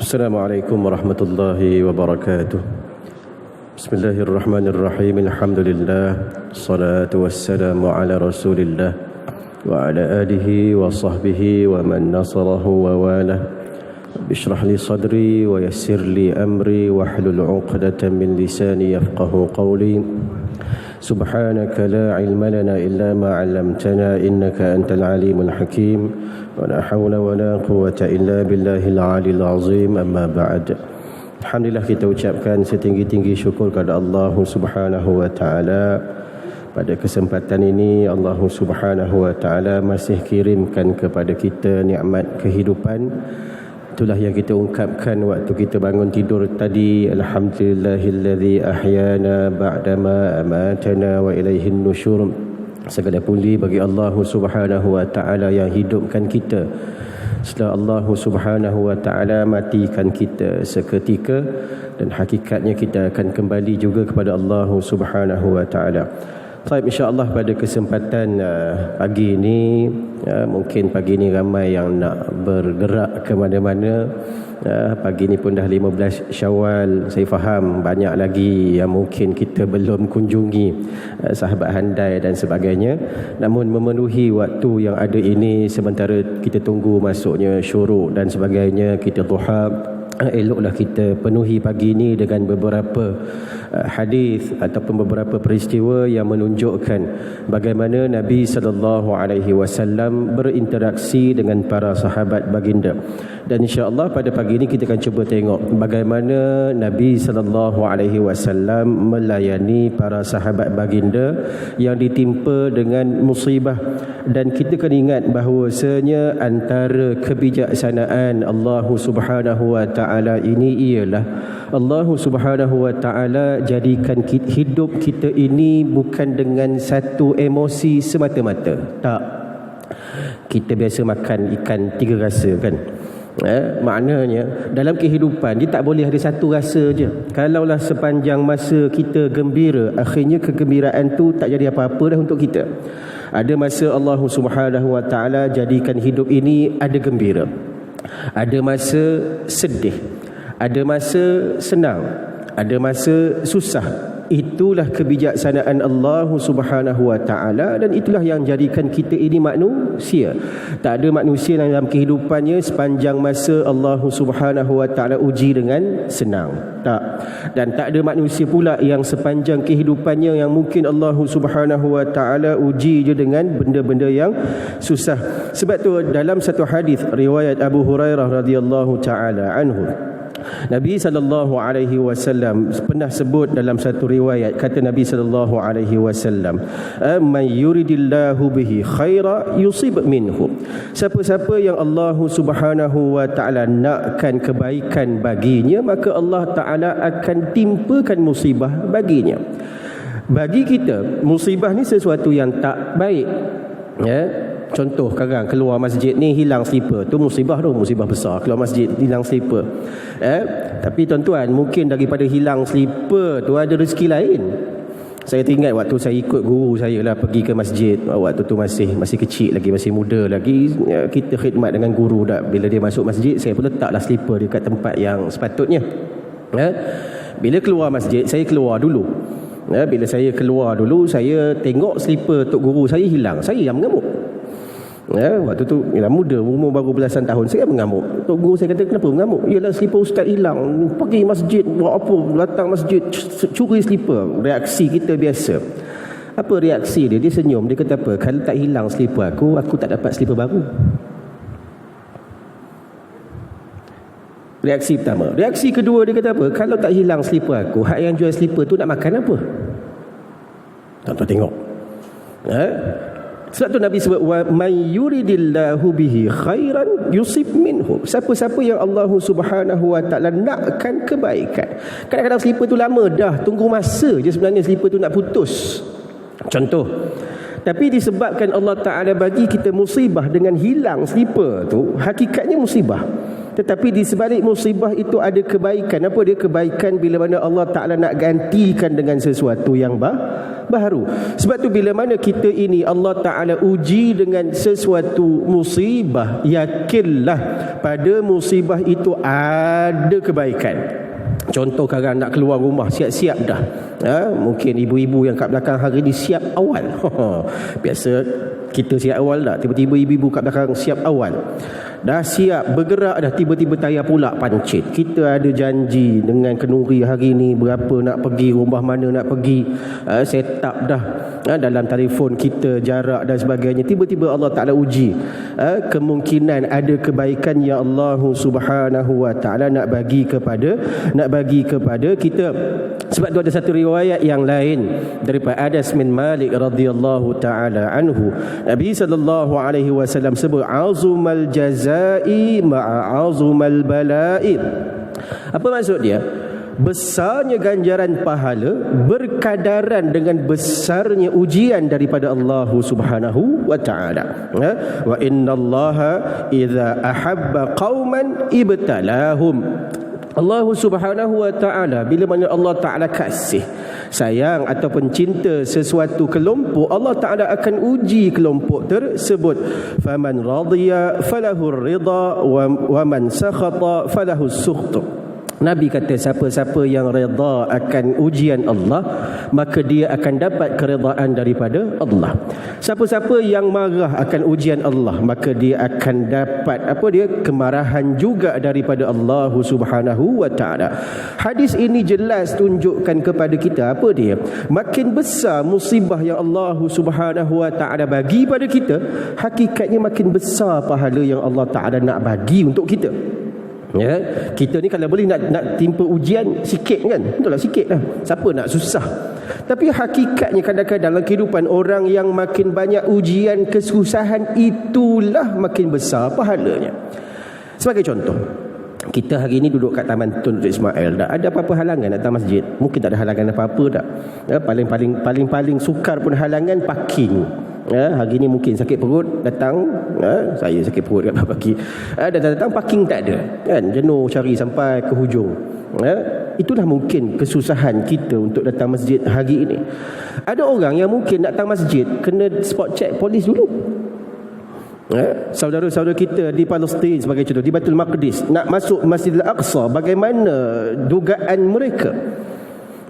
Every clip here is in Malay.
Assalamualaikum warahmatullahi wabarakatuh. Bismillahirrahmanirrahim. Alhamdulillah. Salatu wassalamu ala Rasulillah wa ala alihi wa sahbihi wa man nasarahu wa walah. Bishrah li sadri wa yassir li amri wa hlul 'uqdatam min lisani yafqahu qawli. Subhanaka la ilma lana illa ma 'allamtana innaka antal alimul hakim. Wa la hawla wa la quwwata illa billahil 'aliyil 'azim. Amma ba'd. Alhamdulillah, kita ucapkan setinggi-tinggi syukur kepada Allah Subhanahu wa taala. Pada kesempatan ini Allah Subhanahu wa taala masih kirimkan kepada kita nikmat kehidupan. Itulah yang kita ungkapkan waktu kita bangun tidur tadi. Alhamdulillahillazi ahyana ba'dama amatana wa ilaihin nusyur. Segala puji bagi Allah Subhanahu wa taala yang hidupkan kita setelah Allah Subhanahu wa taala matikan kita seketika, dan hakikatnya kita akan kembali juga kepada Allah Subhanahu wa taala. Baik, insya-Allah pada kesempatan pagi ini, mungkin pagi ini ramai yang nak bergerak ke mana-mana. Pagi ini pun dah 15 Syawal. Saya faham banyak lagi yang mungkin kita belum kunjungi, sahabat handai dan sebagainya. Namun memenuhi waktu yang ada ini sementara kita tunggu masuknya syuruk dan sebagainya, kita duha, eloklah kita penuhi pagi ini dengan beberapa hadis ataupun beberapa peristiwa yang menunjukkan bagaimana Nabi SAW berinteraksi dengan para sahabat baginda. Dan insya-Allah pada pagi ini kita akan cuba tengok bagaimana Nabi SAW melayani para sahabat baginda yang ditimpa dengan musibah. Dan kita kena ingat bahawasanya antara kebijaksanaan Allah Subhanahu wa taala ini ialah Allah Subhanahu wa taala jadikan hidup kita ini bukan dengan satu emosi semata-mata. Tak. Kita biasa makan ikan 3 rasa kan? Maknanya dalam kehidupan dia tak boleh ada satu rasa je. Kalaulah sepanjang masa kita gembira, akhirnya kegembiraan tu tak jadi apa-apa dah untuk kita. Ada masa Allah Subhanahu wa taala jadikan hidup ini ada gembira, ada masa sedih, ada masa senang, ada masa susah. Itulah kebijaksanaan Allah Subhanahu wa taala, dan itulah yang jadikan kita ini manusia. Tak ada manusia dalam kehidupannya sepanjang masa Allah Subhanahu wa taala uji dengan senang. Tak. Dan tak ada manusia pula yang sepanjang kehidupannya yang mungkin Allah Subhanahu wa taala uji je dengan benda-benda yang susah. Sebab tu dalam satu hadis riwayat Abu Hurairah radhiyallahu taala anhu, Nabi SAW pernah sebut dalam satu riwayat, kata Nabi SAW, man yuridillahu bihi khaira yusib minhu. Siapa-siapa yang Allah Subhanahu wa taala nakkan kebaikan baginya, maka Allah taala akan timpakan musibah baginya. Bagi kita musibah ni sesuatu yang tak baik, Contoh sekarang keluar masjid ni hilang slipper, tu musibah tu, musibah besar. Keluar masjid hilang slipper. Tapi tuan-tuan, mungkin daripada hilang slipper tu ada rezeki lain. Saya teringat waktu saya ikut guru saya lah pergi ke masjid. Waktu tu masih kecil lagi, masih muda lagi. Kita khidmat dengan guru dah. Bila dia masuk masjid, saya pun letaklah slipper dia kat tempat yang sepatutnya. Bila keluar masjid, saya keluar dulu. Bila saya keluar dulu, saya tengok slipper tok guru saya hilang. Saya yang mengamuk. Waktu tu muda, umur baru belasan tahun, saya mengamuk. Tok guru saya kata, kenapa mengamuk? Yalah, slipper ustaz hilang. Pergi masjid buat apa? Datang masjid curi slipper. Reaksi kita biasa. Apa reaksi dia? Dia senyum. Dia kata apa? Kalau tak hilang slipper aku tak dapat slipper baru. Reaksi pertama. Reaksi kedua dia kata apa? Kalau tak hilang slipper aku, hak yang jual slipper tu nak makan apa? Tuan-tuan tengok. Sebab tu Nabi sebut, wa may yuridillahu bihi khairan yusib minhu. Siapa-siapa yang Allah Subhanahu wa taala nakkan kebaikan. Kadang-kadang slipper tu lama dah, tunggu masa je sebenarnya slipper tu nak putus. Contoh. Tapi disebabkan Allah Taala bagi kita musibah dengan hilang slipper tu, hakikatnya musibah. Tetapi di sebalik musibah itu ada kebaikan. Apa dia kebaikan? Bila mana Allah Ta'ala nak gantikan dengan sesuatu yang baru. Sebab tu bila mana kita ini Allah Ta'ala uji dengan sesuatu musibah, yakinlah pada musibah itu ada kebaikan. Contoh sekarang nak keluar rumah, siap-siap dah. Mungkin ibu-ibu yang kat belakang hari ni siap awal. Biasa kita siap awal dah. Tiba-tiba ibu-ibu kat belakang siap awal. Dah siap bergerak dah, tiba-tiba tayar pula pancit. Kita ada janji dengan kenduri hari ni berapa nak pergi, rumah mana nak pergi, set up dah dalam telefon kita, jarak dan sebagainya. Tiba-tiba Allah Ta'ala uji. Kemungkinan ada kebaikan yang Allah Subhanahu Wa Ta'ala nak bagi kepada kita. Sebab tu ada satu riwayat yang lain daripada Anas bin Malik radhiyallahu ta'ala anhu. Nabi sallallahu alaihi wasallam sebut azumal jazai ma'a azumal bala'i. Apa maksud dia? Besarnya ganjaran pahala berkadaran dengan besarnya ujian daripada Allah Subhanahu wa ta'ala. Wa innallaha idza ahabba qauman ibtalahum. Allah Subhanahu wa ta'ala bila mana Allah Ta'ala kasih, sayang ataupun cinta sesuatu kelompok, Allah Ta'ala akan uji kelompok tersebut. Faman radiya falahur ridha wa man sakhata falahus sukhtu. Nabi kata siapa-siapa yang redha akan ujian Allah, maka dia akan dapat keredaan daripada Allah. Siapa-siapa yang marah akan ujian Allah, maka dia akan dapat kemarahan juga daripada Allah Subhanahu wa ta'ala. Hadis ini jelas tunjukkan kepada kita apa dia? Makin besar musibah yang Allah Subhanahu wa ta'ala bagi pada kita, hakikatnya makin besar pahala yang Allah Ta'ala nak bagi untuk kita. Ya, kita ni kalau boleh nak timpa ujian sikit kan, betul lah, sikit lah, siapa nak susah. Tapi hakikatnya kadang-kadang dalam kehidupan orang yang makin banyak ujian, kesusahan, itulah makin besar pahalanya. Sebagai contoh, kita hari ni duduk kat Taman Tun Dr. Ismail, tak ada apa-apa halangan nak datang masjid. Mungkin tak ada halangan apa-apa tak. Paling sukar pun halangan parking. Hari ni mungkin sakit perut datang, saya sakit perut kat pagi, datang parking tak ada kan, jenuh cari sampai ke hujung. Itulah mungkin kesusahan kita untuk datang masjid hari ini. Ada orang yang mungkin datang masjid kena spot check polis dulu. Saudara-saudara kita di Palestin sebagai contoh, di Baitul Maqdis nak masuk Masjidil Aqsa, bagaimana dugaan mereka?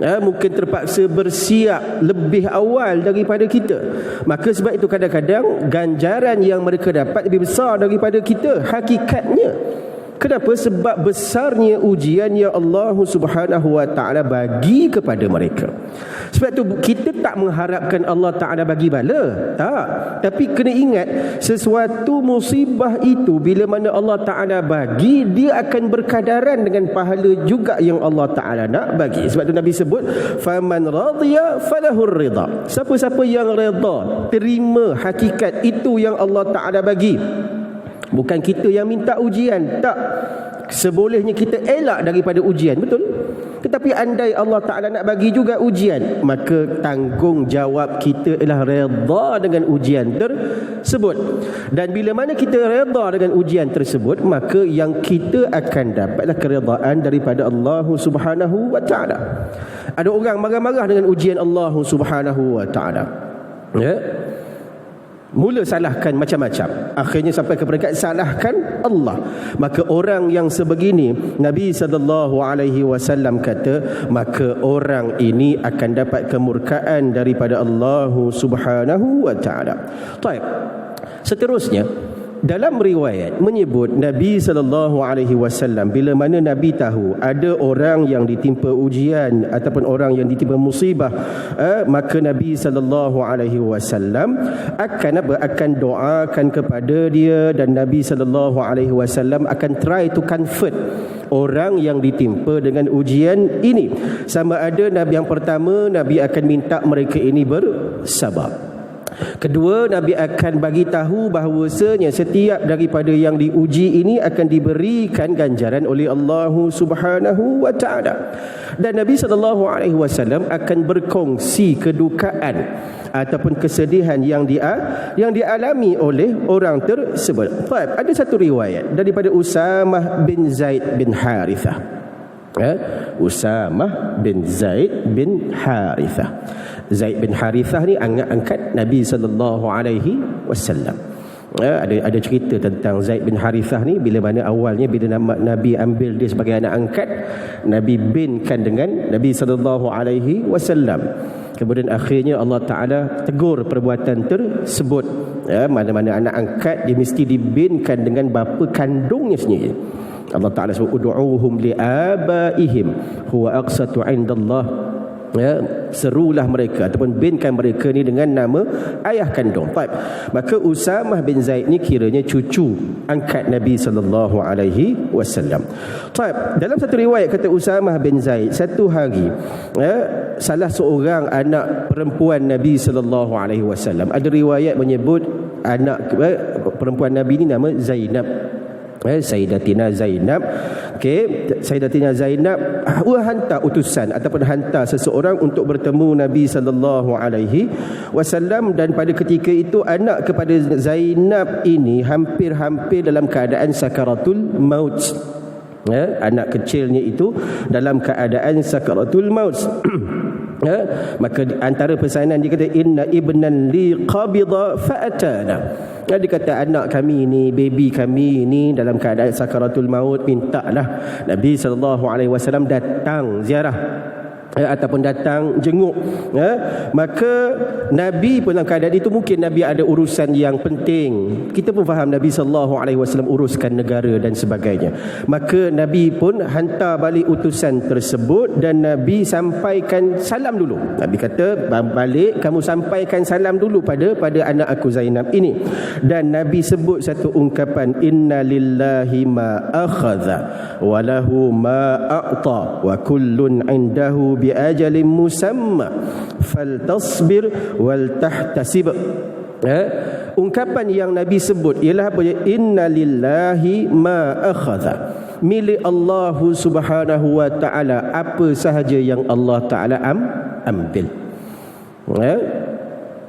Mungkin terpaksa bersiap lebih awal daripada kita. Maka sebab itu kadang-kadang ganjaran yang mereka dapat lebih besar daripada kita hakikatnya. Kenapa? Sebab besarnya ujian yang Allah Subhanahu wa ta'ala bagi kepada mereka. Sebab tu kita tak mengharapkan Allah Ta'ala bagi bala, tak. Tapi kena ingat, sesuatu musibah itu bila mana Allah Ta'ala bagi, dia akan berkadaran dengan pahala juga yang Allah Ta'ala nak bagi. Sebab tu Nabi sebut faman radiya falahur ridha. Siapa-siapa yang redha, terima hakikat itu yang Allah Ta'ala bagi. Bukan kita yang minta ujian, tak. Sebolehnya kita elak daripada ujian, betul? Tetapi andai Allah Ta'ala nak bagi juga ujian, maka tanggungjawab kita ialah redha dengan ujian tersebut. Dan bila mana kita redha dengan ujian tersebut, maka yang kita akan dapatlah keredaan daripada Allah Subhanahu wa ta'ala. Ada orang marah-marah dengan ujian Allah Subhanahu wa ta'ala, mula salahkan macam-macam, akhirnya sampai ke peringkat salahkan Allah. Maka orang yang sebegini, Nabi SAW kata, maka orang ini akan dapat kemurkaan daripada Allah Subhanahu wa ta'ala. Baik. Seterusnya, dalam riwayat menyebut Nabi SAW, bila mana Nabi tahu ada orang yang ditimpa ujian ataupun orang yang ditimpa musibah, maka Nabi SAW akan doakan kepada dia, dan Nabi SAW akan try to comfort orang yang ditimpa dengan ujian ini. Sama ada Nabi yang pertama, Nabi akan minta mereka ini bersabar. Kedua, Nabi akan bagi tahu bahawasanya setiap daripada yang diuji ini akan diberikan ganjaran oleh Allah Subhanahu wa taala. Dan Nabi SAW akan berkongsi kedukaan ataupun kesedihan yang dialami oleh orang tersebut. Baik, ada satu riwayat daripada Usamah bin Zaid bin Harithah. Usamah bin Zaid bin Harithah. Zaid bin Harithah ni anak angkat Nabi SAW. Ada cerita tentang Zaid bin Harithah ni. Bila mana awalnya bila Nabi ambil dia sebagai anak angkat, Nabi binkan dengan Nabi SAW. Kemudian akhirnya Allah Ta'ala tegur perbuatan tersebut. Mana-mana anak angkat dia mesti dibinkan dengan bapa kandungnya sendiri. Allah Ta'ala sebut ud'uuhum li'abaihim huwa aqsatu 'indallah. Serulah mereka ataupun binkan mereka ni dengan nama ayah kandung. Baik. Maka Usamah bin Zaid ni kiranya cucu angkat Nabi SAW. Baik. Dalam satu riwayat kata Usamah bin Zaid, satu hari salah seorang anak perempuan Nabi SAW, ada riwayat menyebut anak perempuan Nabi ni nama Zainab, Sayyidatina Zainab. Sayyidatina Zainab hantar utusan ataupun hantar seseorang untuk bertemu Nabi SAW. Dan pada ketika itu anak kepada Zainab ini hampir-hampir dalam keadaan sakaratul maut. Anak kecilnya itu dalam keadaan sakaratul maut. Maka antara pesanan dia kata, inna ibnan li qabida fa'atana. Dia kata anak kami ni, baby kami ni dalam keadaan sakaratul maut, mintalah Nabi SAW datang ziarah ataupun datang jenguk. Maka Nabi pun dalam keadaan itu, mungkin Nabi ada urusan yang penting. Kita pun faham Nabi SAW uruskan negara dan sebagainya. Maka Nabi pun hantar balik utusan tersebut dan Nabi sampaikan salam dulu. Nabi kata, balik kamu sampaikan salam dulu pada anak aku Zainab ini. Dan Nabi sebut satu ungkapan, inna lillahi ma akhadha wa lahu ma a'ta wa kullun indahu bi ajalin musamma faltasbir wal tahtasib. Ungkapan yang Nabi sebut ialah apa? Inna lillahi ma akhadha, milik Allah Subhanahu wa taala apa sahaja yang Allah Taala ambil.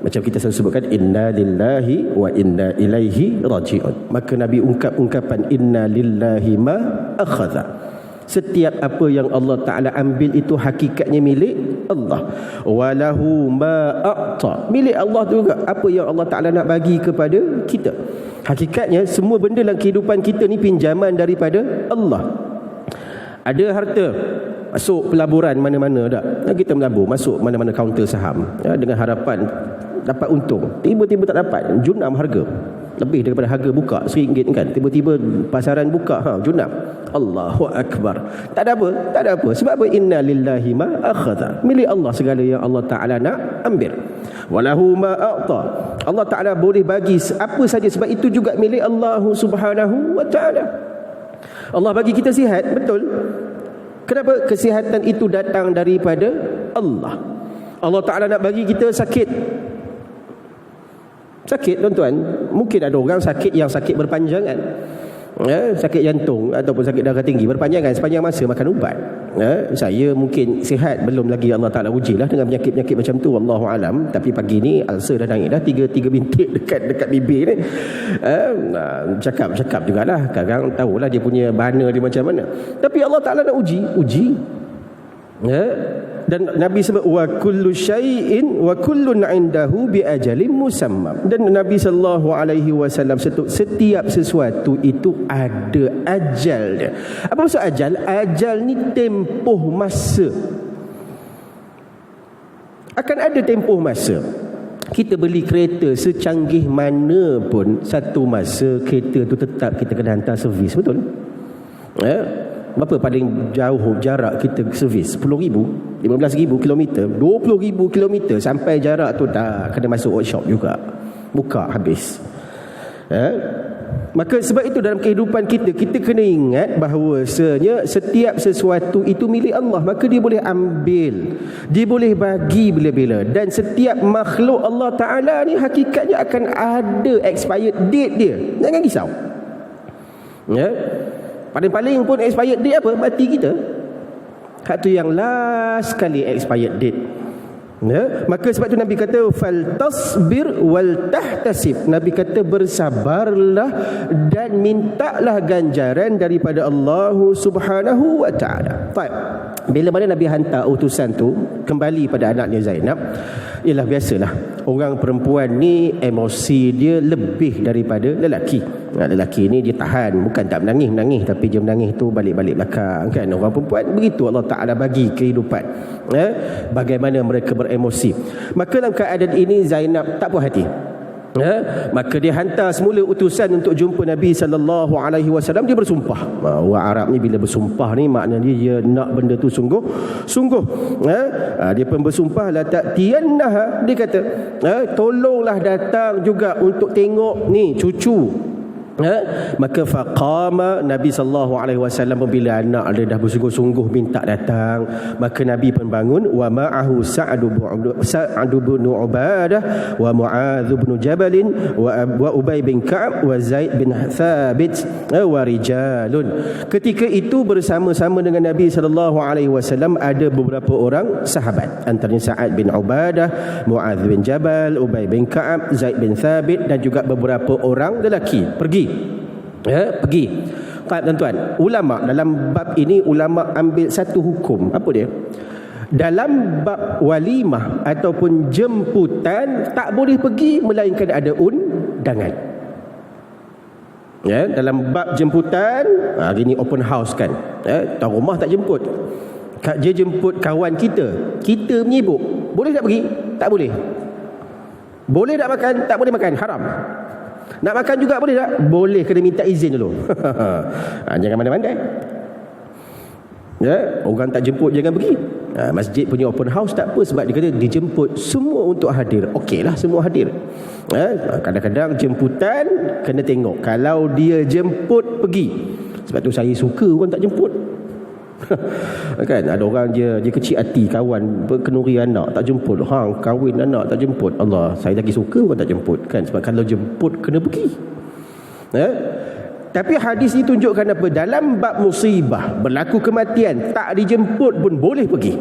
Macam kita selalu sebutkan, inna lillahi wa inna ilaihi raji'un. Maka Nabi ungkapan inna lillahi ma akhadha, setiap apa yang Allah Ta'ala ambil itu hakikatnya milik Allah. Walahu ma'a'ta, milik Allah juga apa yang Allah Ta'ala nak bagi kepada kita. Hakikatnya semua benda dalam kehidupan kita ni pinjaman daripada Allah. Ada harta, masuk pelaburan mana-mana tak, kita melabur, masuk mana-mana kaunter saham dengan harapan dapat untung. Tiba-tiba tak dapat, junam harga, lebih daripada harga buka RM1 kan. Tiba-tiba pasaran buka, junam. Allahu Akbar. Tak ada apa. Sebab apa? Inna lillahi ma akhadha, milik Allah segala yang Allah Ta'ala nak ambil. Walahu ma a'ta, Allah Ta'ala boleh bagi apa saja, sebab itu juga milik Allah Subhanahu wa Ta'ala. Allah bagi kita sihat, betul. Kenapa? Kesihatan itu datang daripada Allah. Allah Ta'ala nak bagi kita sakit, tuan-tuan. Mungkin ada orang sakit yang sakit berpanjangan, sakit jantung ataupun sakit darah tinggi berpanjangan sepanjang masa makan ubat. Saya mungkin sihat, belum lagi Allah Ta'ala ujilah dengan penyakit-penyakit macam tu, wallahu alam. Tapi pagi ni ulcer dah naik dah 3 bintik dekat bibir ni. Cakap jugalah, kadang tahulah dia punya bana dia macam mana. Tapi Allah Ta'ala nak uji. Dan Nabi sebut wa kullu syai'in wa kullun 'indahu bi ajalin musamma. Dan Nabi SAW setiap sesuatu itu ada ajal dia. Apa maksud ajal? Ajal ni tempoh masa. Akan ada tempoh masa. Kita beli kereta secanggih mana pun, satu masa kereta tu tetap kita kena hantar servis, betul? Berapa paling jauh jarak kita servis? 10,000, 15,000 km, 20,000 km, sampai jarak tu dah kena masuk workshop juga, buka habis. Maka sebab itu dalam kehidupan kita, kita kena ingat bahawasanya setiap sesuatu itu milik Allah. Maka dia boleh ambil, dia boleh bagi bila-bila. Dan setiap makhluk Allah Ta'ala ni hakikatnya akan ada expired date dia. Jangan risau. Ya? Paling-paling pun expired date apa? Mati kita. Hak tu yang last kali expired date. Ya, maka sebab tu Nabi kata faltasbir wal tahtasib. Nabi kata bersabarlah dan mintalah ganjaran daripada Allah Subhanahu wa taala. Baik. Bila mana Nabi hantar utusan tu kembali pada anaknya Zainab, ialah biasalah orang perempuan ni emosi dia lebih daripada lelaki. Lelaki ni dia tahan, bukan tak menangis, tapi dia menangis tu balik-balik belakang kan. Orang perempuan begitu Allah Taala bagi kehidupan. Bagaimana mereka beremosi. Maka dalam keadaan ini Zainab tak puas hati. Maka dia hantar semula utusan untuk jumpa Nabi sallallahu alaihi wasallam. Dia bersumpah. Orang Arab ni bila bersumpah ni maknanya dia nak benda tu sungguh. Dia pun bersumpah la ta'tiyannaha. Dia kata, tolonglah datang juga untuk tengok ni cucu. Maka faqama Nabi sallallahu alaihi wasallam bila anak dia dah bersungguh-sungguh minta datang, maka Nabi pun bangun. Wa ma'ahu Sa'd bin Ubadah wa Mu'adz bin Jabal wa Ubay bin Ka'ab wa Zaid bin Thabit wa rijalun. Ketika itu bersama-sama dengan Nabi sallallahu alaihi wasallam ada beberapa orang sahabat, antaranya Sa'ad bin Ubadah, Mu'adz bin Jabal, Ubay bin Ka'ab, Zaid bin Thabit dan juga beberapa orang lelaki pergi. Tuan-tuan, ulama dalam bab ini ulama ambil satu hukum. Apa dia? Dalam bab walimah ataupun jemputan tak boleh pergi melainkan ada undangan. Dalam bab jemputan, hari ni open house kan. Tuan rumah tak jemput. Dia jemput kawan kita. Kita menyibuk. Boleh tak pergi? Tak boleh. Boleh tak makan? Tak boleh makan. Haram. Nak makan juga boleh tak? Boleh, kena minta izin dulu. Jangan mandai-mandai. Orang tak jemput jangan pergi. Masjid punya open house tak apa, sebab dia kata dijemput semua untuk hadir. Okeylah, semua hadir. Kadang-kadang jemputan kena tengok. Kalau dia jemput pergi. Sebab tu saya suka orang tak jemput. Kan ada orang dia kecil hati, kawan berkenuri anak tak jemput, kahwin anak tak jemput. Allah, saya lagi suka orang tak jemput kan, sebab kalau jemput kena pergi. Tapi hadis ini tunjukkan apa? Dalam bab musibah, berlaku kematian, tak dijemput pun boleh pergi.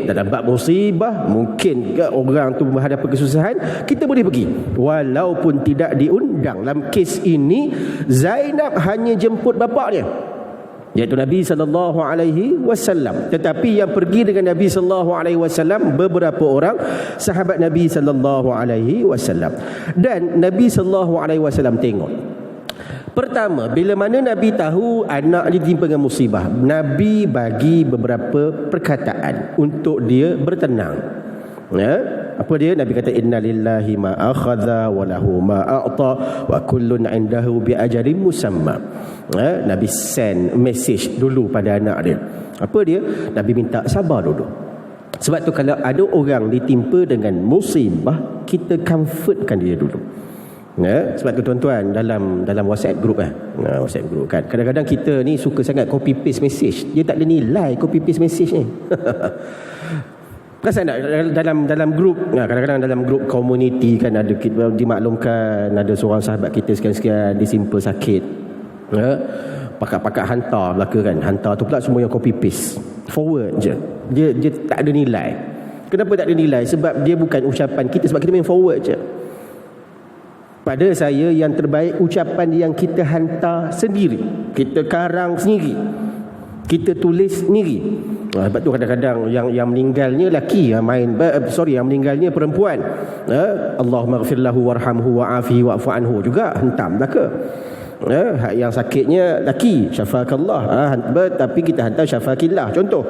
Dalam bab musibah, mungkin orang tu menghadapi kesusahan, kita boleh pergi walaupun tidak diundang. Dalam kes ini Zainab hanya jemput bapaknya, iaitu Nabi sallallahu alaihi wasallam. Tetapi yang pergi dengan Nabi sallallahu alaihi wasallam beberapa orang sahabat Nabi sallallahu alaihi wasallam. Dan Nabi sallallahu alaihi wasallam tengok. Pertama, bila mana Nabi tahu anak dia ditimpa dengan musibah, Nabi bagi beberapa perkataan untuk dia bertenang. Apa dia? Nabi kata innalillahi ma akhadha wa lahu ma a'ta wa kullun 'indahu bi ajalin musamma. Nabi send message dulu pada anak dia. Apa dia? Nabi minta sabar dulu. Sebab tu kalau ada orang ditimpa dengan musibah, kita comfortkan dia dulu. Sebab tu tuan-tuan dalam WhatsApp group WhatsApp group kan, kadang-kadang kita ni suka sangat copy paste message. Dia tak ada nilai copy paste message ni. Perasan tak dalam grup, kadang-kadang dalam grup community kan ada, kita dimaklumkan ada seorang sahabat kita sekian-sekian disimpa sakit, pakak-pakak hantar belaka kan, hantar tu pula semua yang copy paste, forward je. Dia tak ada nilai. Kenapa tak ada nilai? Sebab dia bukan ucapan kita, sebab kita main forward je. Pada saya yang terbaik ucapan yang kita hantar sendiri, kita karang sendiri, kita tulis sendiri. Sebab tu kadang-kadang yang meninggalnya lelaki, yang meninggalnya perempuan. Allahumma ghfir lahu warhamhu wa'afihi wa'fu anhu juga hentam belaka. Yang sakitnya lelaki, syafakallah, tapi kita hantar syafakillah contoh.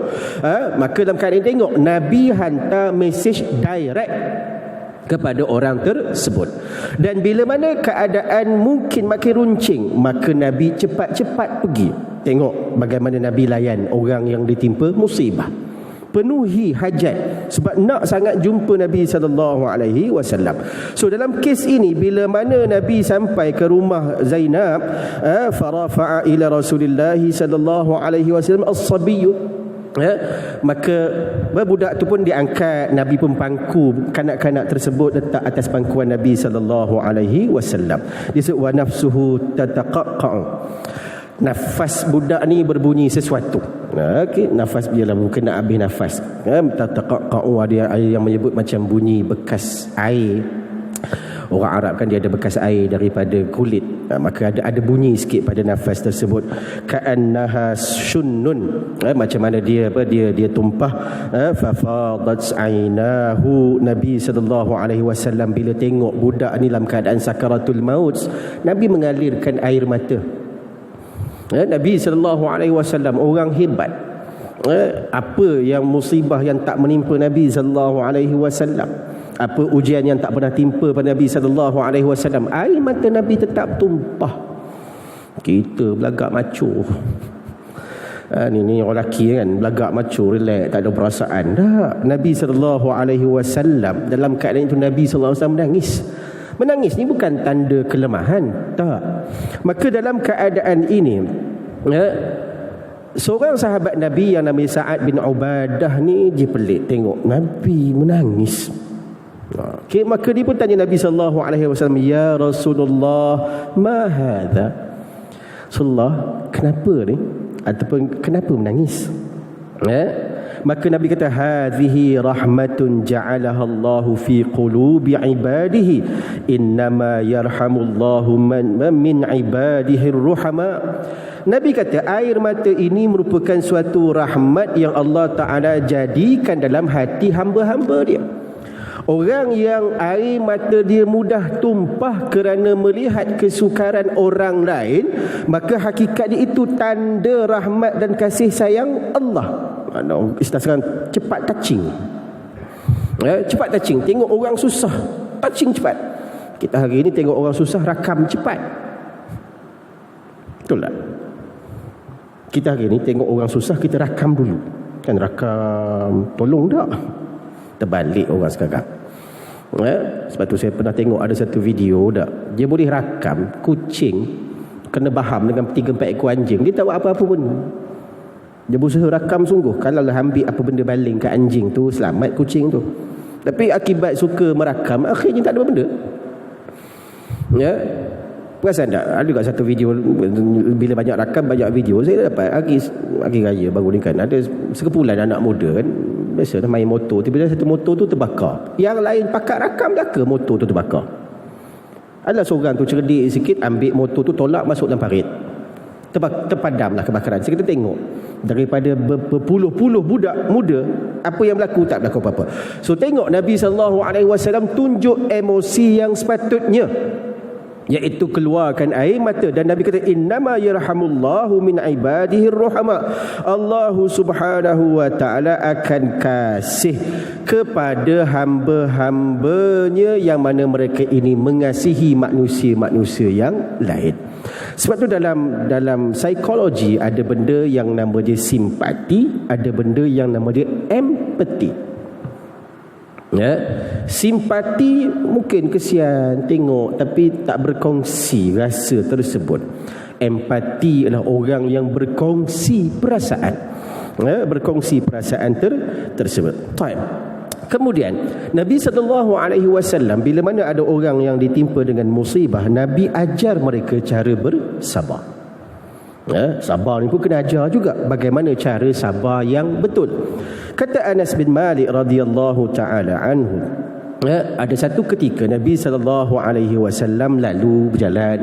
Maka dalam keadaan tengok Nabi hantar message direct kepada orang tersebut. Dan bila mana keadaan mungkin makin runcing, maka Nabi cepat-cepat pergi. Tengok bagaimana Nabi layan orang yang ditimpa musibah. penuhi hajat sebab nak sangat jumpa Nabi sallallahu alaihi wasallam. So dalam kes ini bila mana Nabi sampai ke rumah Zainab, farafa'a ila Rasulillah sallallahu alaihi wasallam as-sabiyyu, maka budak tu pun diangkat, Nabi pun pangku kanak-kanak tersebut letak atas pangkuan Nabi sallallahu alaihi wasallam. Disebut wa nafsuhu tataqaqqa'u, nafas budak ni berbunyi sesuatu. Okey, nafas dia lah, bukan nak habis nafas. Tataqaqqa'u, ada yang menyebut macam bunyi bekas air. Orang Arab kan dia ada bekas air daripada kulit, maka ada bunyi sikit pada nafas tersebut. Ka'annaha sunnun, macam mana dia tumpah. Fa fadat ainahu, Nabi sallallahu alaihi wasallam bila tengok budak ni dalam keadaan sakaratul maut, Nabi mengalirkan air mata. Nabi sallallahu alaihi wasallam orang hebat. Apa yang musibah yang tak menimpa Nabi sallallahu alaihi wasallam, apa ujian yang tak pernah timpa pada Nabi sallallahu alaihi wasallam, air mata Nabi tetap tumpah. Kita belagak macho. Ni orang lelaki kan, belagak macho, relax, tak ada perasaan. Tak, Nabi sallallahu alaihi wasallam dalam keadaan itu Nabi sallallahu alaihi wasallam menangis. Menangis ni bukan tanda kelemahan, tak. Maka dalam keadaan ini, seorang sahabat Nabi yang namanya Sa'ad bin Ubadah ni, dia pelik tengok Nabi menangis. Okay, maka dia pun tanya Nabi sallallahu alaihi wasallam, ya Rasulullah, ma hadha? Rasulullah, kenapa ni? Ataupun kenapa menangis? Maka Nabi kata, hadhihi rahmatun ja'alaha Allahu fi qulubi ibadihi, innama yarhamullahu man min ibadihi ruhama. Nabi kata air mata ini merupakan suatu rahmat yang Allah Ta'ala jadikan dalam hati hamba-hamba dia. Orang yang air mata dia mudah tumpah kerana melihat kesukaran orang lain, maka hakikat dia itu tanda rahmat dan kasih sayang Allah. Istilah sekarang cepat touching. Cepat touching. Tengok orang susah, touching cepat. Kita hari ini tengok orang susah, rakam cepat. Betul tak? Kita hari ini tengok orang susah, kita rakam dulu. Kan rakam, tolong tak? Terbalik orang sekarang. Sebab tu saya pernah tengok ada satu video tak, dia boleh rakam kucing kena baham dengan 3-4 ekor anjing, dia tak buat apa-apa pun. Dia berusaha rakam sungguh. Kalau lah ambil apa benda baling kat anjing tu, selamat kucing tu. Tapi akibat suka merakam, akhirnya tak ada benda. Perasan tak? Ada kat satu video, bila banyak rakam, banyak video, saya dapat hari raya baru ni kan, ada sekumpulan anak muda kan, biasa main motor, tiba-tiba satu motor tu terbakar, yang lain pakat rakam belaka motor tu terbakar. Ada seorang tu cerdik sikit, ambil motor tu tolak masuk dalam parit, terpadamlah kebakaran. Saya kita tengok daripada berpuluh-puluh budak muda, apa yang berlaku? Tak berlaku apa-apa. So tengok Nabi SAW tunjuk emosi yang sepatutnya, iaitu keluarkan air mata. Dan Nabi kata, innama yarhamullahu min ibadihi ruhama, Allah subhanahu wa ta'ala akan kasih kepada hamba-hambanya yang mana mereka ini mengasihi manusia-manusia yang lain. Sebab tu dalam psikologi ada benda yang nama dia simpati, ada benda yang nama dia empati. Simpati mungkin kesian tengok tapi tak berkongsi rasa tersebut. Empati adalah orang yang berkongsi perasaan, berkongsi perasaan tersebut. Kemudian Nabi SAW bila mana ada orang yang ditimpa dengan musibah, Nabi ajar mereka cara bersabar. Sabar ni pun kena ajar juga, bagaimana cara sabar yang betul. Kata Anas bin Malik radhiyallahu taala anhu, ada satu ketika Nabi SAW lalu berjalan.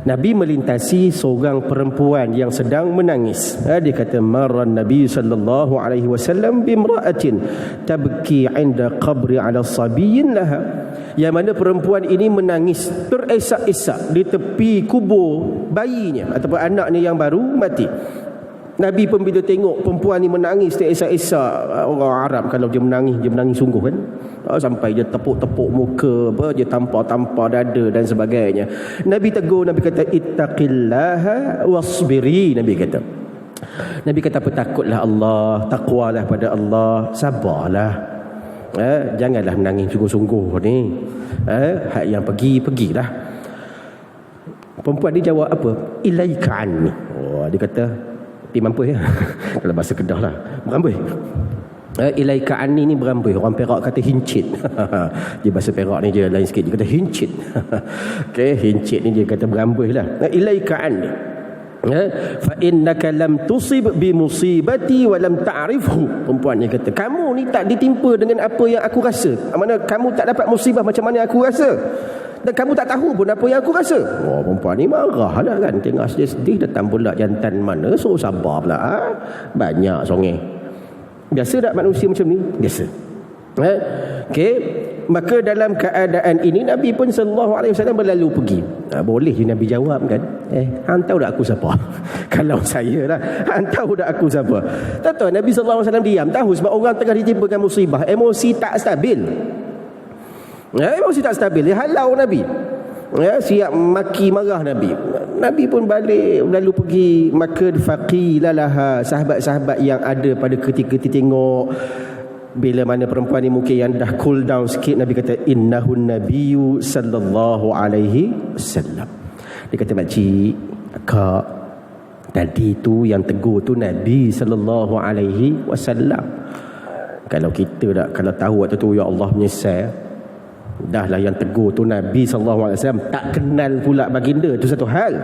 Nabi melintasi seorang perempuan yang sedang menangis. Dia kata, marran Nabi SAW bimra'atin tabki 'inda qabri 'ala sabiyyin laha. Yang mana perempuan ini menangis teresak-esak di tepi kubur bayinya ataupun anaknya yang baru mati. Nabi pun bila tengok perempuan ni menangis teresak-esak, orang Arab kalau dia menangis sungguh kan, sampai dia tepuk-tepuk muka, dia tampar-tampar dada dan sebagainya. Nabi tegur, Nabi kata, ittaqillaha wasbiri. Nabi kata, Nabi kata apa? Takutlah Allah, takwalah pada Allah, sabarlah. Janganlah menangis sungguh-sungguh ni. Hak yang pergilah. Perempuan dia jawab apa? Ilaika anni. Dia kata pi mampus ya. Dalam bahasa Kedah lah, beramboi. Ilaika anni ni beramboi. Orang Perak kata hincit. Dia bahasa Perak ni dia lain sikit, dia kata hincit. Okey, hincit ni dia kata beramboi lah. Ilaika anni. Fa innaka lam tusib bi musibati wa lam ta'rifhu. Perempuan ni kata, kamu ni tak ditimpa dengan apa yang aku rasa. Mana kamu tak dapat musibah macam mana aku rasa, dan kamu tak tahu pun apa yang aku rasa. Perempuan ni marah lah kan. Tengok sedih datang pula jantan mana, so sabar pula. Banyak songeh. Biasa tak manusia macam ni? Biasa. Okey. Maka dalam keadaan ini Nabi pun sallallahu alaihi wasallam berlalu pergi. Boleh je Nabi jawab kan, hang tahu tak aku siapa? Kalau saya lah, hang tahu tak aku siapa? Tak, Nabi sallallahu alaihi wasallam diam. Tahu sebab orang tengah ditimpa dengan musibah, emosi tak stabil. Emosi tak stabil, dia halau Nabi. Siap maki marah Nabi. Nabi pun balik lalu pergi. Maka faqilalaha, sahabat-sahabat yang ada pada ketika tengok bila mana perempuan ni mungkin yang dah cool down sikit, Nabi kata innahun nabiyyu sallallahu alaihi wasallam. Dia kata, makcik, akak, tadi tu yang tegur tu Nabi sallallahu alaihi wasallam. Kalau kita tak, kalau tahu waktu tu, ya Allah menyesal. Dah lah yang tegur tu Nabi sallallahu alaihi wasallam, tak kenal pula baginda, tu satu hal.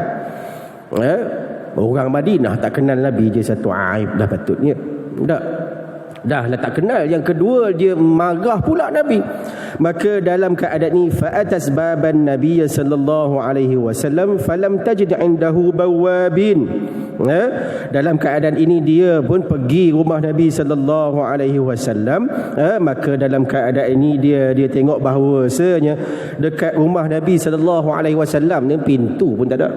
Orang Madinah tak kenal Nabi, dia satu aib dah patutnya. Dah lah tak kenal. Yang kedua, dia marah pula Nabi. Maka dalam keadaan ni, fa'atas baban Nabi sallallahu alaihi wasallam falam tajid indahu bawabin. Dalam keadaan ini dia pun pergi rumah Nabi sallallahu alaihi wasallam. Maka dalam keadaan ini dia tengok bahawasanya dekat rumah Nabi sallallahu alaihi wasallam ni pintu pun tak ada.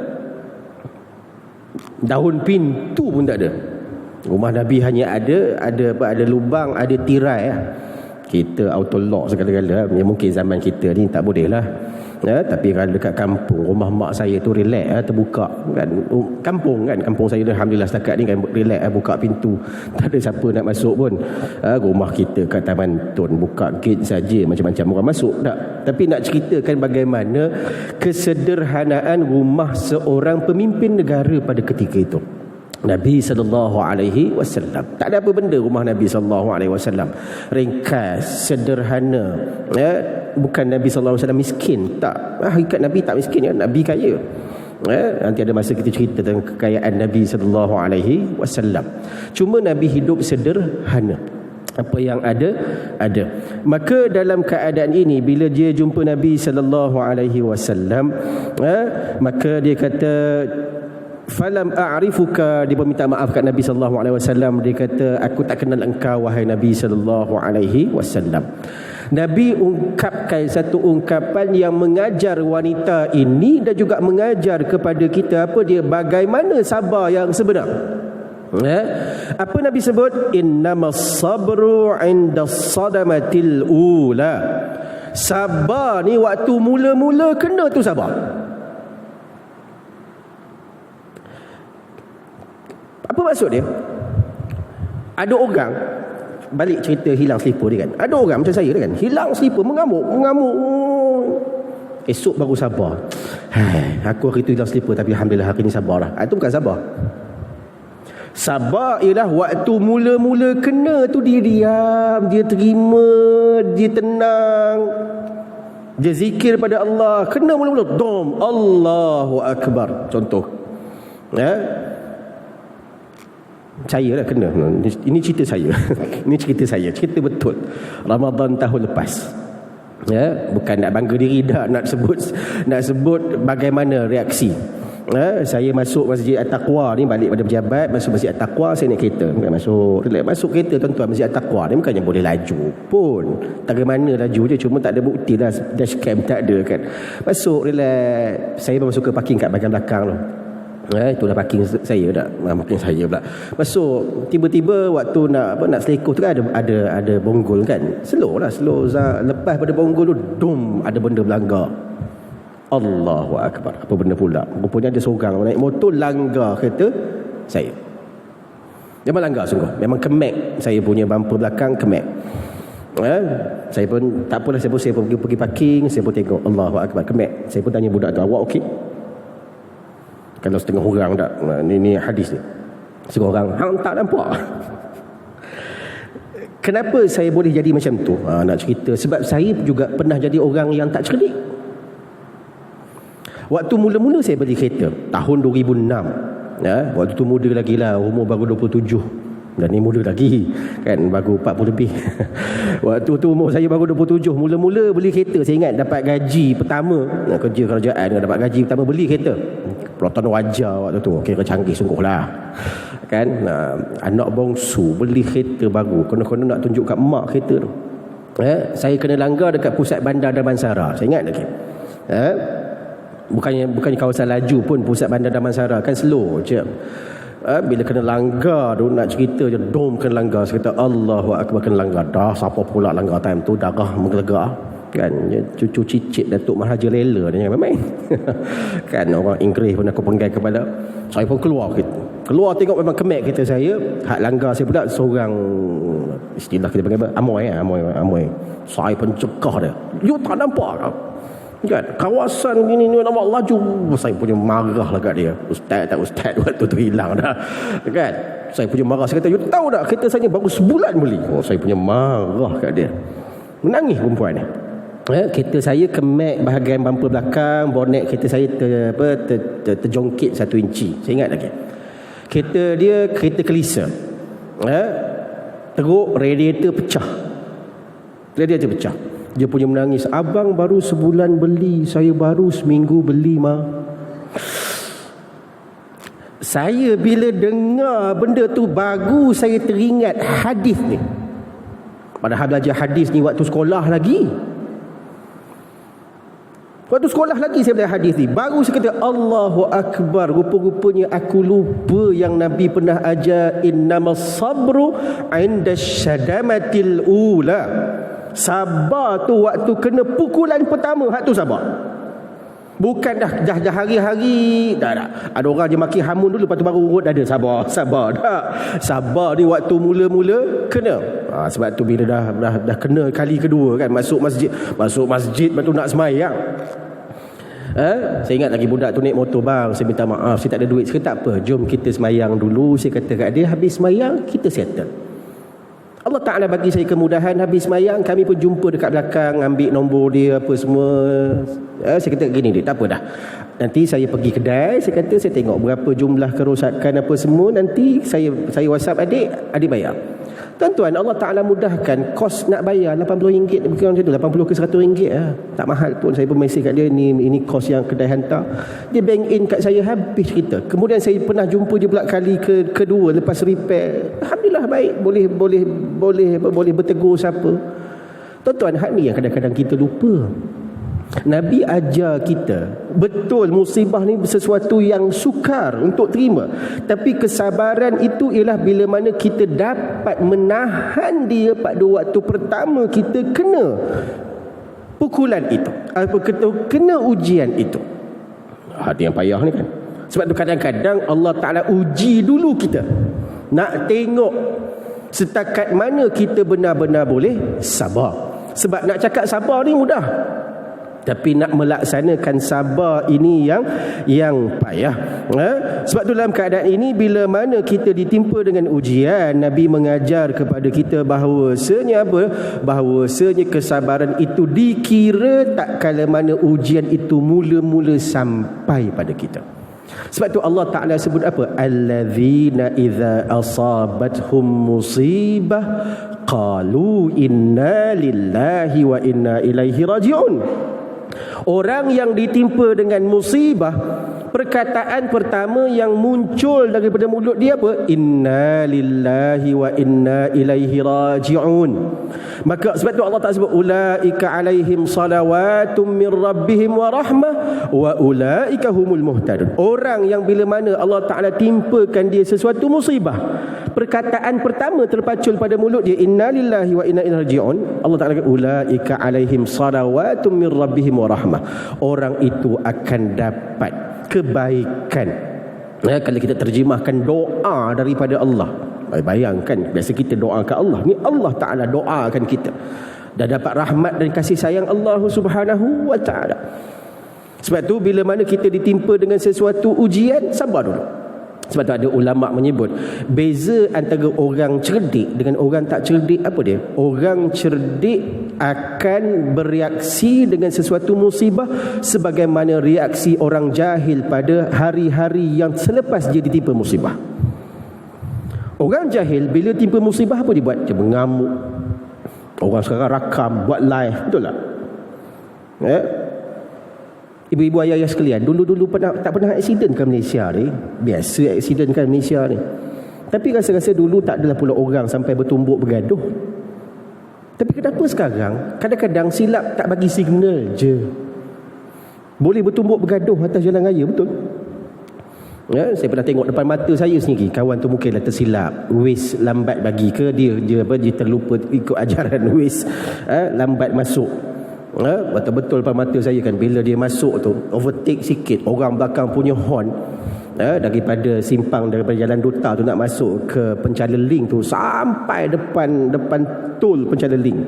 Daun pintu pun tak ada. Rumah Nabi hanya ada lubang, ada tirai. Kita auto lock segala-gala. Ya, mungkin zaman kita ni tak boleh lah. Tapi kalau dekat kampung, rumah mak saya tu relax, terbuka kan. Kampung saya alhamdulillah setakat ni kan relax, buka pintu. Tak ada siapa nak masuk pun. Rumah kita kat Taman Tun, buka gate saja, macam-macam orang masuk tak. Tapi nak ceritakan bagaimana kesederhanaan rumah seorang pemimpin negara pada ketika itu. Nabi sallallahu alaihi wasallam, tak ada apa benda rumah Nabi sallallahu alaihi wasallam. Ringkas, sederhana. Bukan Nabi sallallahu alaihi wasallam miskin, tak. Hakikat Nabi tak miskin ya, Nabi kaya. Nanti ada masa kita cerita tentang kekayaan Nabi sallallahu alaihi wasallam. Cuma Nabi hidup sederhana. Apa yang ada. Maka dalam keadaan ini, bila dia jumpa Nabi sallallahu alaihi wasallam, maka dia kata, falam a'rifuka, dia minta maaf kat Nabi sallallahu alaihi wasallam. Dia kata, aku tak kenal engkau wahai Nabi sallallahu alaihi wasallam. Nabi ungkapkan satu ungkapan yang mengajar wanita ini dan juga mengajar kepada kita apa dia, bagaimana sabar yang sebenar. Apa Nabi sebut? Innamas sabru 'inda sadamatil ula. Sabar ni waktu mula-mula kena tu sabar. Apa maksud dia? Ada orang, balik cerita hilang selipar dia kan. Ada orang macam saya kan, hilang selipar, mengamuk. Esok baru sabar. Aku hari tu hilang selipar, tapi alhamdulillah hari ni sabar lah. Itu bukan sabar. Sabar ialah waktu mula-mula kena tu dia diam, dia terima, dia tenang, dia zikir pada Allah. Kena mula-mula, dom, Allahu Akbar. Contoh, saya lah kena. Ini cerita saya. Ini cerita saya, cerita betul. Ramadan tahun lepas. Bukan nak bangga diri dah, nak sebut bagaimana reaksi. Saya masuk Masjid At-Taqwa ni, balik pada pejabat, masuk Masjid At-Taqwa, saya naik kereta. Masuk kereta tuan-tuan, Masjid At-Taqwa ni bukannya boleh laju pun. Tak mana laju je, cuma tak ada bukti lah, dashcam tak ada kan. Masuk relax. Saya masuk ke parking kat bahagian belakang tu. Itulah parking saya dah. Parking saya pula. Masuk, tiba-tiba waktu nak selekoh tu kan ada bonggol kan. Slow. Lepas pada bonggol tu, dum, ada benda berlanggar. Allahu Akbar. Apa benda pula? Rupanya ada seorang naik motor langgar kereta saya. Memang langgar sungguh. Memang kemek saya punya bumper belakang, kemek. Saya pun tak apalah, saya pun pergi parking, saya pun tengok Allahu Akbar, kemek. Saya pun tanya budak tu, awak okey? Kalau setengah orang tak, ni hadis ni. Setengah orang, hang tak nampak. Kenapa saya boleh jadi macam tu? Nak cerita sebab saya juga pernah jadi orang yang tak cerdik. Waktu mula-mula saya beli kereta tahun 2006. Waktu tu muda lagi lah, umur baru 27. Dan ni muda lagi kan, baru 40 lebih. Waktu tu umur saya baru 27. Mula-mula beli kereta, saya ingat dapat gaji pertama, kerja kerajaan, dapat gaji pertama beli kereta. Peloton wajar waktu tu, kira canggih sungguh lah kan. Anak bongsu beli kereta baru, kena-kena nak tunjuk kat mak kereta tu. Saya kena langgar dekat pusat bandar Damansara, saya ingat lagi. Bukannya kawasan laju pun, pusat bandar Damansara kan slow je. Bila kena langgar tu, nak cerita je, dom kena langgar. Saya kata Allahu Akbar, kena langgar. Dah siapa pula langgar time tu, darah menggelegak kan. Cucu cicit Datuk Mahathir Lela ni, jangan main. Kan orang Inggeris pun aku penggai kepala. Saya pun keluar tengok memang kemek kereta saya. Hak langgar saya pula seorang, istilah kita panggil amoy. Saya pun cegah dia, you tak nampak kau kan, kawasan gini ni nampak laju. Saya punya marah lah kat dia. Ustaz waktu tu hilang dah kan. Saya punya marah, saya kata, you tahu tak kereta saya baru sebulan beli. Saya punya marah kat dia. Menangis perempuan ni. Kereta saya kemek bahagian bumper belakang, bonet kereta saya terjongkit 1 inci. Saya ingat lagi. Kereta dia kereta kelisa. Teruk, radiator pecah. Dia punya menangis, abang baru sebulan beli, saya baru seminggu beli ma. Saya bila dengar benda tu, baru saya teringat hadis ni. Padahal belajar hadis ni waktu sekolah lagi. Saya belajar hadis ni, baru saya kata Allahu Akbar, rupa-rupanya aku lupa yang Nabi pernah ajar, innamas sabru 'inda syadamatil ula. Sabar tu waktu kena pukulan pertama, hak tu sabar. Bukan dah hari-hari dah. Ada orang je maki hamun dulu, lepas tu baru urut dada. Sabar dah. Sabar ni waktu mula-mula kena. Sebab tu bila dah kena kali kedua kan, masuk masjid, lepas tu nak semayang. Saya ingat lagi budak tu naik motor, bang saya minta maaf, saya tak ada duit. Saya kata tak apa, jom kita semayang dulu. Saya kata kat dia, habis semayang kita settle. Allah Ta'ala bagi saya kemudahan. Habis semayang kami pun jumpa dekat belakang, ambil nombor dia apa semua. Saya kata gini dia, tak apa dah, nanti saya pergi kedai, saya kata saya tengok berapa jumlah kerosakan apa semua, nanti saya WhatsApp adik bayar. Tuan-tuan, Allah Ta'ala mudahkan. Kos nak bayar RM80, bukan macam tu, 80 ke RM100 lah. Tak mahal pun. Saya pun mesej kat dia, ini kos yang kedai hantar. Dia bank in kat saya, habis cerita. Kemudian saya pernah jumpa dia pula kali kedua lepas repair. Alhamdulillah baik, boleh bertegur siapa. Tuan-tuan, hak ni yang kadang-kadang kita lupa. Nabi ajar kita, betul musibah ni sesuatu yang sukar untuk terima, tapi kesabaran itu ialah bila mana kita dapat menahan dia pada waktu pertama kita kena pukulan itu, atau kena ujian itu. Hati yang payah ni kan. Sebab tu kadang-kadang Allah Ta'ala uji dulu kita, nak tengok setakat mana kita benar-benar boleh sabar. Sebab nak cakap sabar ni mudah, tapi nak melaksanakan sabar ini yang payah. Sebab tu dalam keadaan ini, bila mana kita ditimpa dengan ujian, Nabi mengajar kepada kita bahawasanya kesabaran itu dikira tak kala mana ujian itu mula-mula sampai pada kita. Sebab tu Allah Ta'ala sebut apa? Allazina idza asabathum musibah qalu inna lillahi wa inna ilaihi raji'un. Orang yang ditimpa dengan musibah, perkataan pertama yang muncul daripada mulut dia apa? Inna lillahi wa inna ilaihi raji'un. Maka sebab tu Allah Ta'ala sebut ulaika alaihim salawatum min rabbihim wa rahmah wa ulaika humul muhtadun. Orang yang bila mana Allah Ta'ala timpakan dia sesuatu musibah, perkataan pertama terpacul pada mulut dia inna lillahi wa inna ilaihi raji'un. Allah Ta'ala kata ulaika alaihim salawatum min rabbihim wa rahmah. Orang itu akan dapat kebaikan. Kalau kita terjemahkan doa daripada Allah, Bayangkan, biasa kita doakan Allah, ni Allah Ta'ala doakan kita dan dapat rahmat dan kasih sayang Allah Subhanahu wa Ta'ala. Sebab tu bila mana kita ditimpa dengan sesuatu ujian, sabar dulu. Sebab tu ada ulama' menyebut beza antara orang cerdik dengan orang tak cerdik apa dia? Orang cerdik akan bereaksi dengan sesuatu musibah sebagaimana reaksi orang jahil pada hari-hari yang selepas dia ditimpa musibah. Orang jahil bila timpa musibah apa dia buat? Dia mengamuk. Orang sekarang rakam, buat live, betul tak? Ya? Ibu-ibu ayah-ayah sekalian, dulu-dulu tak pernah aksiden kat Malaysia ni. Biasa aksiden kat Malaysia ni. Tapi rasa-rasa dulu tak adalah pula orang sampai bertumbuk bergaduh. Tapi kenapa sekarang kadang-kadang silap tak bagi signal je, boleh bertumbuk bergaduh atas jalan raya, betul? Ya, saya pernah tengok depan mata saya sendiri, kawan tu mungkinlah tersilap, Waze lambat bagi ke dia terlupa ikut ajaran Waze, lambat masuk. Betul-betul depan mata saya kan, bila dia masuk tu overtake sikit, orang belakang punya horn, daripada daripada Jalan Duta tu nak masuk ke Penchala Link tu sampai depan tol Penchala Link.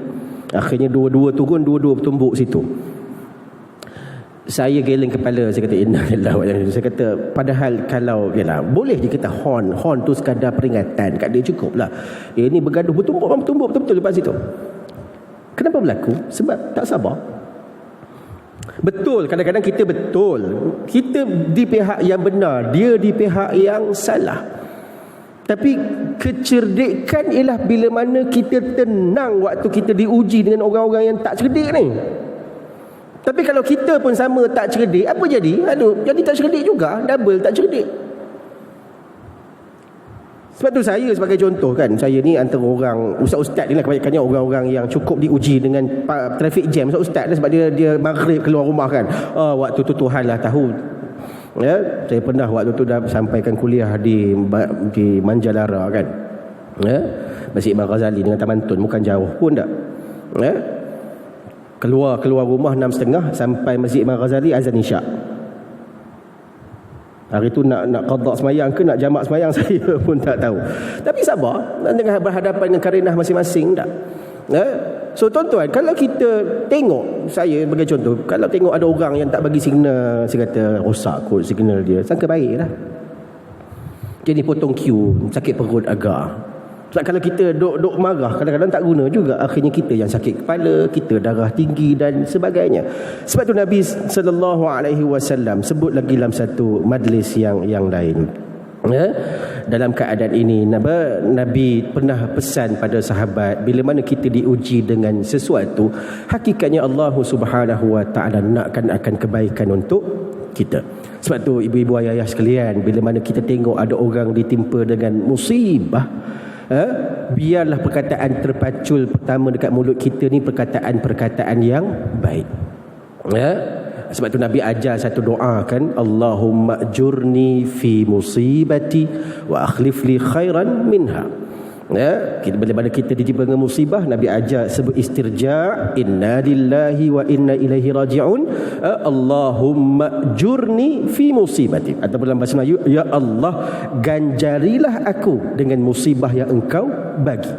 Akhirnya dua-dua turun, dua-dua bertumbuk situ. Saya geleng kepala, saya kata innalillahi. Saya kata padahal kalau yalah, boleh je kita horn tu sekadar peringatan, kat dia cukup lah. Ini bergaduh bertumbuk betul-betul lepas situ. Kenapa berlaku? Sebab tak sabar. Betul, kadang-kadang kita betul, kita di pihak yang benar, dia di pihak yang salah. Tapi kecerdikan ialah bila mana kita tenang waktu kita diuji dengan orang-orang yang tak cerdik ni. Tapi kalau kita pun sama tak cerdik, apa jadi? Jadi tak cerdik juga, double tak cerdik. Sebab tu saya sebagai contoh kan, saya ni antara orang ustaz-ustaz ni lah, kebanyakannya orang-orang yang cukup diuji dengan traffic jam. Ustaz lah, sebab dia maghrib keluar rumah kan. Waktu tu Tuhan lah tahu. Ya, saya pernah waktu tu dah sampaikan kuliah di Manjalara kan. Ya, Masjid Imam Ghazali dengan Taman Tun, bukan jauh pun tak. Ya. Keluar rumah 6.30 sampai Masjid Imam Ghazali azan Isyak. Hari tu nak qada semayang ke nak jamak semayang saya pun tak tahu. Tapi sabar, dengan berhadapan dengan karenah masing-masing tak. So tuan-tuan, kalau kita tengok, saya bagi contoh, kalau tengok ada orang yang tak bagi signal, saya kata rosak kot signal dia, sangka baik lah. Jadi potong queue, sakit perut agak. Sebab kalau kita duk marah, kadang-kadang tak guna juga. Akhirnya kita yang sakit kepala, kita darah tinggi dan sebagainya. Sebab tu Nabi SAW sebut lagi dalam satu majlis yang lain. Ya? Dalam keadaan ini Nabi pernah pesan pada sahabat, bila mana kita diuji dengan sesuatu, hakikatnya Allah Subhanahu wa Ta'ala nakkan akan kebaikan untuk kita. Sebab tu ibu-ibu ayah sekalian, bila mana kita tengok ada orang ditimpa dengan musibah, biarlah perkataan terpacul pertama dekat mulut kita ni perkataan-perkataan yang baik. Sebab tu Nabi ajar satu doa kan, Allahumma ajurni fi musibati wa akhlif li khairan minha. Bila kita ditimpa dengan musibah, Nabi ajar sebut istirja', inna lillahi wa inna ilaihi raji'un, Allahumma ajurni fi musibati, ataupun dalam bahasa Melayu, ya Allah ganjarilah aku dengan musibah yang engkau bagi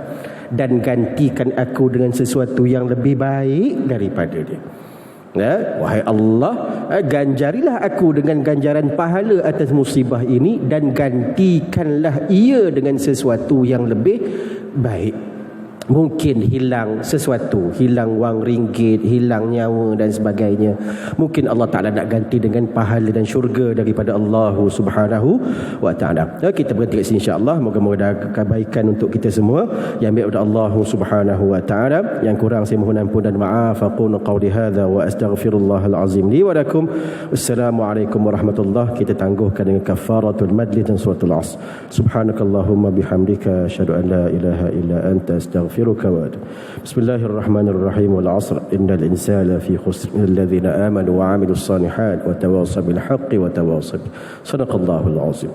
dan gantikan aku dengan sesuatu yang lebih baik daripada dia. Wahai Allah, ganjarilah aku dengan ganjaran pahala atas musibah ini dan gantikanlah ia dengan sesuatu yang lebih baik. Mungkin hilang sesuatu, hilang wang ringgit, hilang nyawa dan sebagainya. Mungkin Allah Ta'ala nak ganti dengan pahala dan syurga daripada Allah Subhanahu wa Ta'ala. Kita berhenti kat sini insya-Allah. Moga-moga ada kebaikan untuk kita semua yang baik daripada Allah Subhanahu wa Ta'ala. Yang kurang saya mohon ampun dan maaf. Aqulu qawli hadza wa astaghfirullahal azim li wa lakum. Wassalamualaikum warahmatullahi. Kita tangguhkan dengan kafaratul majlis dan suratul Asr. Subhanakallahumma bihamdika asyhadu an la ilaha illa anta astaghfiruka. بسم الله الرحمن الرحيم والعصر إن الإنسان في خسر الذين آمنوا وعملوا الصالحات وتواصوا بالحق وتواصوا. صدق الله العظيم.